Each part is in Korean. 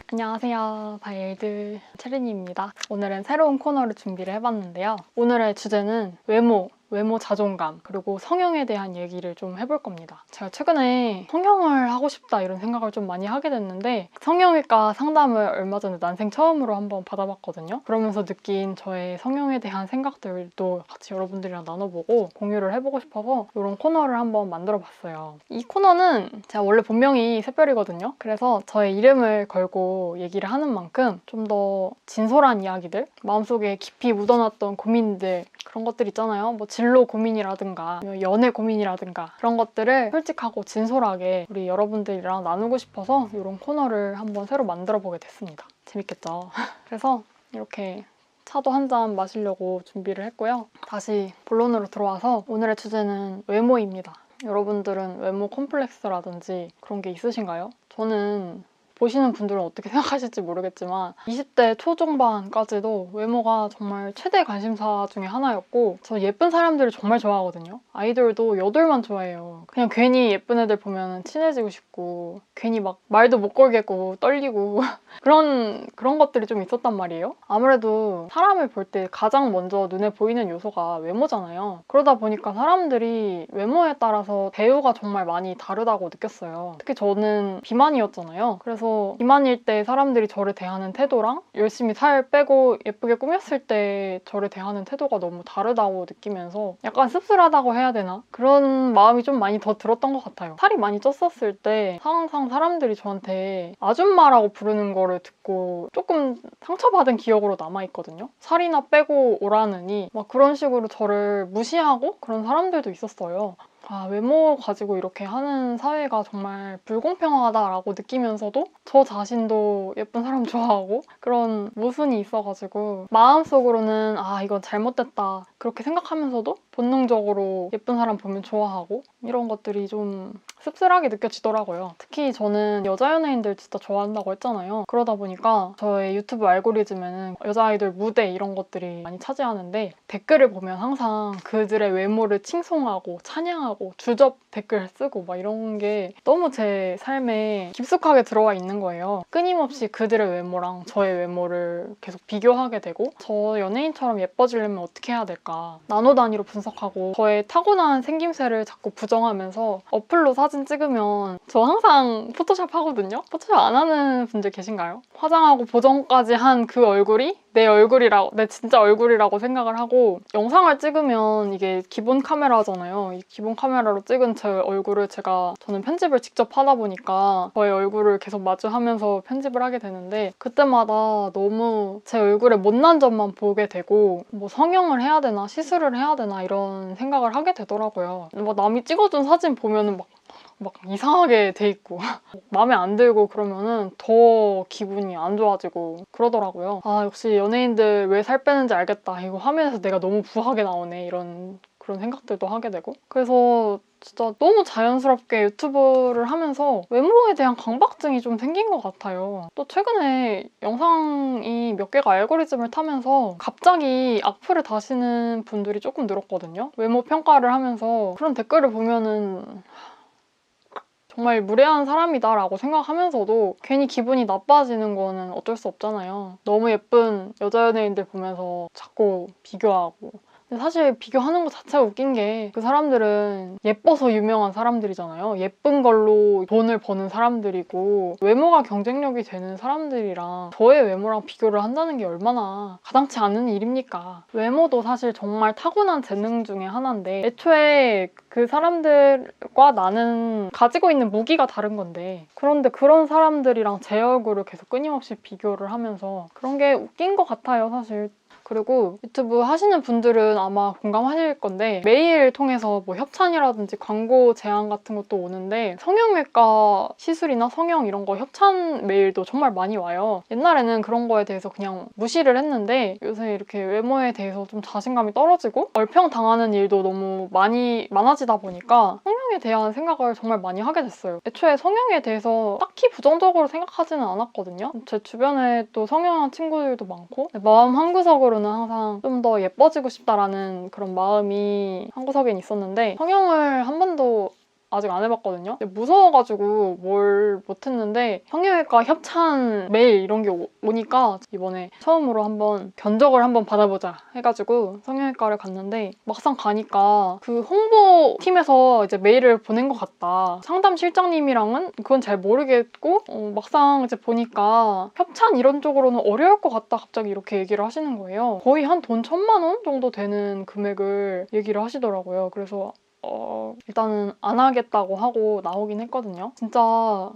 안녕하세요. 바이일드 체린이입니다. 오늘은 새로운 코너를 준비를 해봤는데요. 오늘의 주제는 외모 자존감, 그리고 성형에 대한 얘기를 좀 해볼 겁니다. 제가 최근에 성형을 하고 싶다 이런 생각을 좀 많이 하게 됐는데 성형외과 상담을 얼마 전에 난생 처음으로 한번 받아봤거든요. 그러면서 느낀 저의 성형에 대한 생각들도 같이 여러분들이랑 나눠보고 공유를 해보고 싶어서 이런 코너를 한번 만들어봤어요. 이 코너는 제가 원래 본명이 샛별이거든요. 그래서 저의 이름을 걸고 얘기를 하는 만큼 좀 더 진솔한 이야기들, 마음속에 깊이 묻어놨던 고민들, 그런 것들 있잖아요. 뭐 진로 고민이라든가 연애 고민이라든가 그런 것들을 솔직하고 진솔하게 우리 여러분들이랑 나누고 싶어서 이런 코너를 한번 새로 만들어 보게 됐습니다. 재밌겠죠? 그래서 이렇게 차도 한 잔 마시려고 준비를 했고요. 다시 본론으로 들어와서 오늘의 주제는 외모입니다. 여러분들은 외모 콤플렉스라든지 그런 게 있으신가요? 저는 보시는 분들은 어떻게 생각하실지 모르겠지만 20대 초중반까지도 외모가 정말 최대 관심사 중에 하나였고 저 예쁜 사람들을 정말 좋아하거든요. 아이돌도 여돌만 좋아해요. 그냥 괜히 예쁜 애들 보면 친해지고 싶고 괜히 막 말도 못 걸겠고 떨리고 그런 것들이 좀 있었단 말이에요. 아무래도 사람을 볼 때 가장 먼저 눈에 보이는 요소가 외모잖아요. 그러다 보니까 사람들이 외모에 따라서 대우가 정말 많이 다르다고 느꼈어요. 특히 저는 비만이었잖아요. 그래서 비만일 때 사람들이 저를 대하는 태도랑 열심히 살 빼고 예쁘게 꾸몄을 때 저를 대하는 태도가 너무 다르다고 느끼면서 약간 씁쓸하다고 해야 되나? 그런 마음이 좀 많이 더 들었던 것 같아요. 살이 많이 쪘었을 때 항상 사람들이 저한테 아줌마라고 부르는 거를 듣고 조금 상처받은 기억으로 남아있거든요. 살이나 빼고 오라느니 막 그런 식으로 저를 무시하고 그런 사람들도 있었어요. 외모 가지고 이렇게 하는 사회가 정말 불공평하다라고 느끼면서도 저 자신도 예쁜 사람 좋아하고 그런 모순이 있어가지고 마음속으로는 이건 잘못됐다 그렇게 생각하면서도 본능적으로 예쁜 사람 보면 좋아하고 이런 것들이 좀 씁쓸하게 느껴지더라고요. 특히 저는 여자 연예인들 진짜 좋아한다고 했잖아요. 그러다 보니까 저의 유튜브 알고리즘에는 여자 아이돌 무대 이런 것들이 많이 차지하는데 댓글을 보면 항상 그들의 외모를 칭송하고 찬양하고 주접 댓글 쓰고 막 이런 게 너무 제 삶에 깊숙하게 들어와 있는 거예요. 끊임없이 그들의 외모랑 저의 외모를 계속 비교하게 되고 저 연예인처럼 예뻐지려면 어떻게 해야 될까 나노 단위로 분석하고 저의 타고난 생김새를 자꾸 부정하면서 어플로 사진 찍으면 저 항상 포토샵 하거든요? 포토샵 안 하는 분들 계신가요? 화장하고 보정까지 한 그 얼굴이 내 진짜 얼굴이라고 생각을 하고 영상을 찍으면 이게 기본 카메라잖아요. 이 기본 카메라로 찍은 제 얼굴을 저는 편집을 직접 하다 보니까 저의 얼굴을 계속 마주하면서 편집을 하게 되는데 그때마다 너무 제 얼굴의 못난 점만 보게 되고 뭐 성형을 해야 되나 시술을 해야 되나 이런 생각을 하게 되더라고요. 뭐 남이 찍어준 사진 보면은 막 이상하게 돼 있고 마음에 안 들고 그러면은 더 기분이 안 좋아지고 그러더라고요. 역시 연예인들 왜 살 빼는지 알겠다. 이거 화면에서 내가 너무 부하게 나오네. 그런 생각들도 하게 되고 그래서 진짜 너무 자연스럽게 유튜브를 하면서 외모에 대한 강박증이 좀 생긴 것 같아요. 또 최근에 영상이 몇 개가 알고리즘을 타면서 갑자기 악플을 다시는 분들이 조금 늘었거든요. 외모 평가를 하면서 그런 댓글을 보면은 정말 무례한 사람이다 라고 생각하면서도 괜히 기분이 나빠지는 거는 어쩔 수 없잖아요. 너무 예쁜 여자 연예인들 보면서 자꾸 비교하고 근데 사실 비교하는 것 자체가 웃긴 게 그 사람들은 예뻐서 유명한 사람들이잖아요. 예쁜 걸로 돈을 버는 사람들이고 외모가 경쟁력이 되는 사람들이랑 저의 외모랑 비교를 한다는 게 얼마나 가당치 않은 일입니까? 외모도 사실 정말 타고난 재능 중에 하나인데 애초에 그 사람들과 나는 가지고 있는 무기가 다른 건데 그런데 그런 사람들이랑 제 얼굴을 계속 끊임없이 비교를 하면서 그런 게 웃긴 것 같아요, 사실. 그리고 유튜브 하시는 분들은 아마 공감하실 건데 메일 통해서 뭐 협찬이라든지 광고 제안 같은 것도 오는데 성형외과 시술이나 성형 이런 거 협찬 메일도 정말 많이 와요. 옛날에는 그런 거에 대해서 그냥 무시를 했는데 요새 이렇게 외모에 대해서 좀 자신감이 떨어지고 얼평당하는 일도 너무 많아지다 보니까 성형에 대한 생각을 정말 많이 하게 됐어요. 애초에 성형에 대해서 딱히 부정적으로 생각하지는 않았거든요. 제 주변에 또 성형한 친구들도 많고 마음 한구석으로는 항상 좀 더 예뻐지고 싶다라는 그런 마음이 한구석엔 있었는데 성형을 한 번도 아직 안 해봤거든요. 무서워가지고 뭘 못했는데 성형외과 협찬 메일 이런 게 오니까 이번에 처음으로 한번 견적을 한번 받아보자 해가지고 성형외과를 갔는데 막상 가니까 그 홍보팀에서 이제 메일을 보낸 것 같다. 상담 실장님이랑은 그건 잘 모르겠고 막상 이제 보니까 협찬 이런 쪽으로는 어려울 것 같다 갑자기 이렇게 얘기를 하시는 거예요. 거의 한 돈 1,000만 원 정도 되는 금액을 얘기를 하시더라고요. 그래서 일단은 안 하겠다고 하고 나오긴 했거든요. 진짜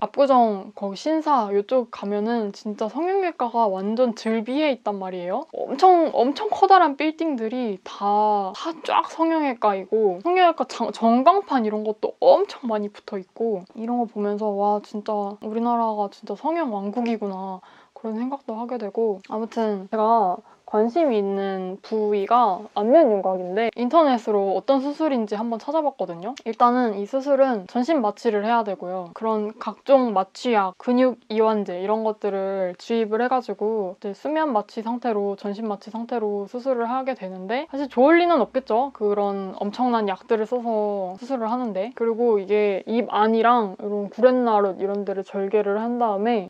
압구정 거기 신사 이쪽 가면은 진짜 성형외과가 완전 즐비해 있단 말이에요. 엄청 커다란 빌딩들이 다 쫙 성형외과이고 성형외과 전광판 이런 것도 엄청 많이 붙어 있고 이런 거 보면서 와 진짜 우리나라가 진짜 성형 왕국이구나 그런 생각도 하게 되고 아무튼 제가 관심이 있는 부위가 안면 윤곽인데 인터넷으로 어떤 수술인지 한번 찾아봤거든요. 일단은 이 수술은 전신 마취를 해야 되고요. 그런 각종 마취약, 근육 이완제 이런 것들을 주입을 해가지고 이제 수면 마취 상태로 전신 마취 상태로 수술을 하게 되는데 사실 좋을 리는 없겠죠. 그런 엄청난 약들을 써서 수술을 하는데 그리고 이게 입 안이랑 이런 구렛나룻 이런 데를 절개를 한 다음에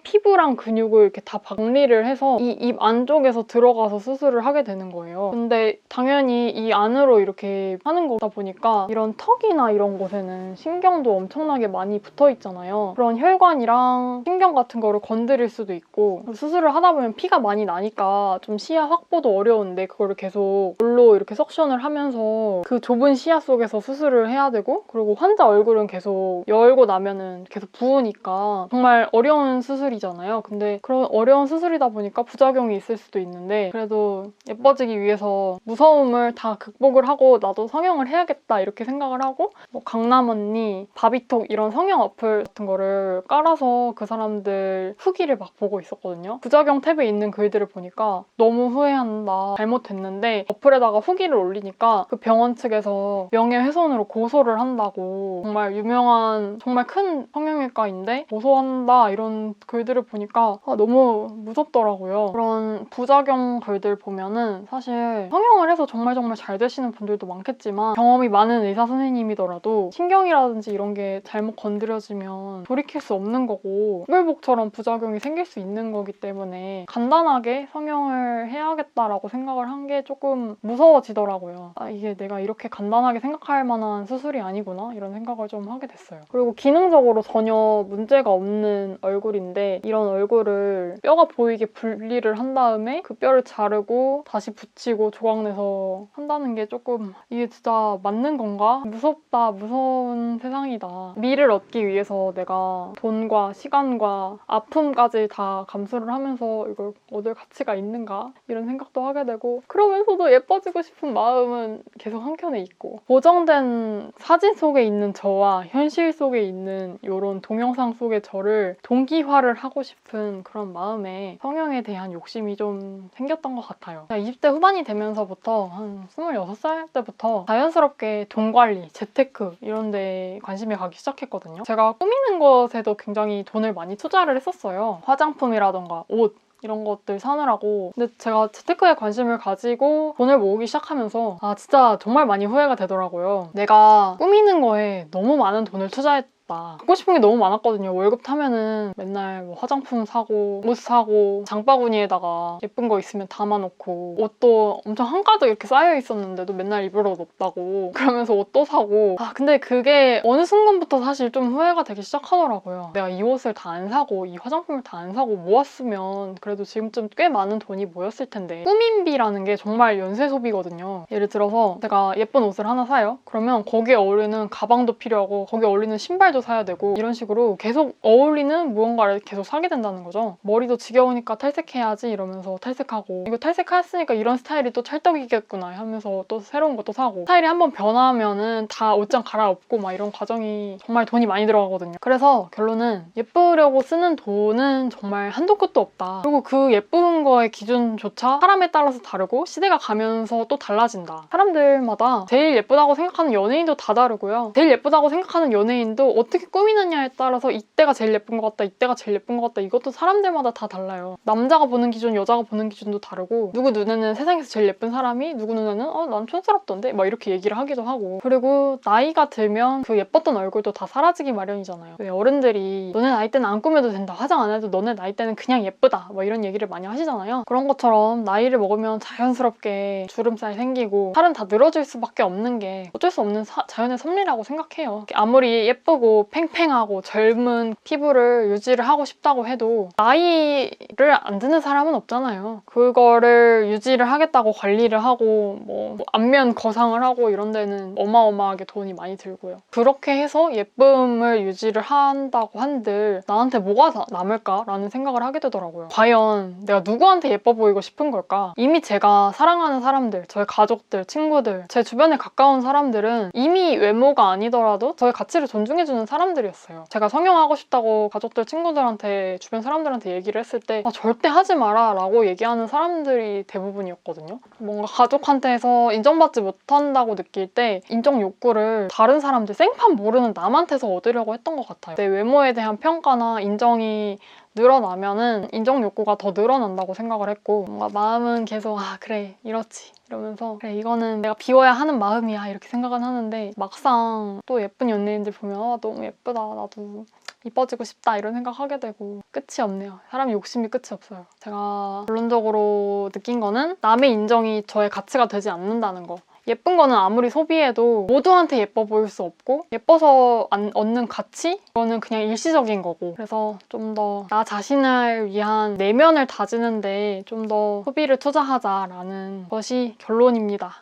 피부랑 근육을 이렇게 다 박리를 해서 이 입 안쪽에서 들어가서 수술을 하게 되는 거예요. 근데 당연히 이 안으로 이렇게 하는 거다 보니까 이런 턱이나 이런 곳에는 신경도 엄청나게 많이 붙어 있잖아요. 그런 혈관이랑 신경 같은 거를 건드릴 수도 있고 수술을 하다 보면 피가 많이 나니까 좀 시야 확보도 어려운데 그거를 계속 물로 이렇게 석션을 하면서 그 좁은 시야 속에서 수술을 해야 되고 그리고 환자 얼굴은 계속 열고 나면은 계속 부으니까 정말 어려운 수술이잖아요. 근데 그런 어려운 수술이다 보니까 부작용이 있을 수도 있는데 그래도 예뻐지기 위해서 무서움을 다 극복을 하고 나도 성형을 해야겠다 이렇게 생각을 하고 뭐 강남 언니, 바비톡 이런 성형 어플 같은 거를 깔아서 그 사람들 후기를 막 보고 있었거든요. 부작용 탭에 있는 글들을 보니까 너무 후회한다, 잘못됐는데 어플에다가 후기를 올리니까 그 병원 측에서 명예훼손으로 고소를 한다고 정말 유명한 정말 큰 성형외과인데 고소한다 이런 글들을 보니까 너무 무섭더라고요. 그런 부작용 글들 보면은 사실 성형을 해서 정말 잘 되시는 분들도 많겠지만 경험이 많은 의사 선생님이더라도 신경이라든지 이런 게 잘못 건드려지면 돌이킬 수 없는 거고 꿀복처럼 부작용이 생길 수 있는 거기 때문에 간단하게 성형을 해야겠다라고 생각을 한 게 조금 무서워지더라고요. 이게 내가 이렇게 간단하게 생각할 만한 수술이 아니구나 이런 생각을 좀 하게 됐어요. 그리고 기능적으로 전혀 문제가 없는 얼굴인데 이런 얼굴을 뼈가 보이게 분리를 한 다음에 그 뼈를 자르고 다시 붙이고 조각내서 한다는 게 조금 이게 진짜 맞는 건가? 무섭다, 무서운 세상이다. 미를 얻기 위해서 내가 돈과 시간과 아픔까지 다 감수를 하면서 이걸 얻을 가치가 있는가? 이런 생각도 하게 되고 그러면서도 예뻐지고 싶은 마음은 계속 한켠에 있고 보정된 사진 속에 있는 저와 현실 속에 있는 이런 동영상 속의 저를 동기화를 하고 싶은 그런 마음에 성형에 대한 욕심이 좀 생겼던 것 같아요. 20대 후반이 되면서부터 한 26살 때부터 자연스럽게 돈 관리, 재테크 이런 데 관심이 가기 시작했거든요. 제가 꾸미는 것에도 굉장히 돈을 많이 투자를 했었어요. 화장품이라던가 옷 이런 것들 사느라고. 근데 제가 재테크에 관심을 가지고 돈을 모으기 시작하면서 진짜 정말 많이 후회가 되더라고요. 내가 꾸미는 거에 너무 많은 돈을 투자했다. 갖고 싶은 게 너무 많았거든요. 월급 타면은 맨날 뭐 화장품 사고 옷 사고 장바구니에다가 예쁜 거 있으면 담아놓고 옷도 엄청 한가득 이렇게 쌓여 있었는데도 맨날 입을 옷 없다고 그러면서 옷도 사고 근데 그게 어느 순간부터 사실 좀 후회가 되기 시작하더라고요. 내가 이 옷을 다 안 사고 이 화장품을 다 안 사고 모았으면 그래도 지금쯤 꽤 많은 돈이 모였을 텐데 꾸민비라는 게 정말 연쇄 소비거든요. 예를 들어서 제가 예쁜 옷을 하나 사요. 그러면 거기에 어울리는 가방도 필요하고 거기에 어울리는 신발도 사야 되고 이런 식으로 계속 어울리는 무언가를 계속 사게 된다는 거죠. 머리도 지겨우니까 탈색해야지 이러면서 탈색하고 이거 탈색했으니까 이런 스타일이 또 찰떡이겠구나 하면서 또 새로운 것도 사고 스타일이 한번 변하면은 다 옷장 갈아엎고 막 이런 과정이 정말 돈이 많이 들어가거든요. 그래서 결론은 예쁘려고 쓰는 돈은 정말 한도 끝도 없다. 그리고 그 예쁜 거의 기준조차 사람에 따라서 다르고 시대가 가면서 또 달라진다. 사람들마다 제일 예쁘다고 생각하는 연예인도 다 다르고요. 제일 예쁘다고 생각하는 연예인도 어떻게 꾸미느냐에 따라서 이때가 제일 예쁜 것 같다, 이때가 제일 예쁜 것 같다, 이것도 사람들마다 다 달라요. 남자가 보는 기준, 여자가 보는 기준도 다르고, 누구 눈에는 세상에서 제일 예쁜 사람이 누구 눈에는 난 촌스럽던데? 막 이렇게 얘기를 하기도 하고. 그리고 나이가 들면 그 예뻤던 얼굴도 다 사라지기 마련이잖아요. 왜 어른들이 너네 나이 때는 안 꾸며도 된다, 화장 안 해도 너네 나이 때는 그냥 예쁘다, 막 이런 얘기를 많이 하시잖아요. 그런 것처럼 나이를 먹으면 자연스럽게 주름살 생기고 살은 다 늘어질 수밖에 없는 게 어쩔 수 없는 자연의 섭리라고 생각해요. 아무리 예쁘고 팽팽하고 젊은 피부를 유지를 하고 싶다고 해도 나이를 안 드는 사람은 없잖아요. 그거를 유지를 하겠다고 관리를 하고 뭐 안면 거상을 하고 이런 데는 어마어마하게 돈이 많이 들고요. 그렇게 해서 예쁨을 유지를 한다고 한들 나한테 뭐가 남을까라는 생각을 하게 되더라고요. 과연 내가 누구한테 예뻐 보이고 싶은 걸까? 이미 제가 사랑하는 사람들, 저의 가족들, 친구들, 제 주변에 가까운 사람들은 이미 외모가 아니더라도 저의 가치를 존중해주는 사람들이었어요. 제가 성형하고 싶다고 가족들, 친구들한테, 주변 사람들한테 얘기를 했을 때 절대 하지 마라 라고 얘기하는 사람들이 대부분이었거든요. 뭔가 가족한테서 인정받지 못한다고 느낄 때 인정 욕구를 다른 사람들, 생판 모르는 남한테서 얻으려고 했던 것 같아요. 내 외모에 대한 평가나 인정이 늘어나면은 인정 욕구가 더 늘어난다고 생각을 했고, 뭔가 마음은 계속 그래 이렇지 이러면서 그래 이거는 내가 비워야 하는 마음이야 이렇게 생각은 하는데, 막상 또 예쁜 연예인들 보면 너무 예쁘다, 나도 이뻐지고 싶다 이런 생각하게 되고 끝이 없네요. 사람 욕심이 끝이 없어요. 제가 결론적으로 느낀 거는 남의 인정이 저의 가치가 되지 않는다는 거. 예쁜 거는 아무리 소비해도 모두한테 예뻐 보일 수 없고, 예뻐서 얻는 가치? 그거는 그냥 일시적인 거고, 그래서 좀 더 나 자신을 위한 내면을 다지는데 좀 더 소비를 투자하자라는 것이 결론입니다.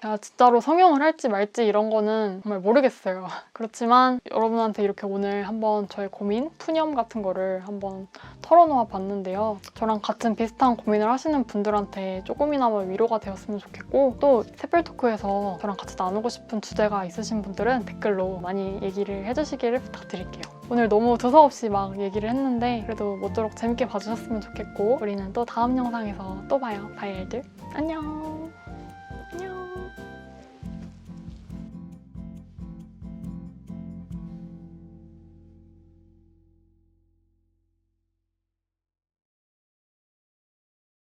제가 진짜로 성형을 할지 말지 이런 거는 정말 모르겠어요. 그렇지만 여러분한테 이렇게 오늘 한번 저의 고민, 푸념 같은 거를 한번 털어놓아 봤는데요. 저랑 같은 비슷한 고민을 하시는 분들한테 조금이나마 위로가 되었으면 좋겠고, 또 샛별 토크에서 저랑 같이 나누고 싶은 주제가 있으신 분들은 댓글로 많이 얘기를 해주시기를 부탁드릴게요. 오늘 너무 두서없이 막 얘기를 했는데 그래도 모쪼록 재밌게 봐주셨으면 좋겠고, 우리는 또 다음 영상에서 또 봐요. 바이엘들 안녕.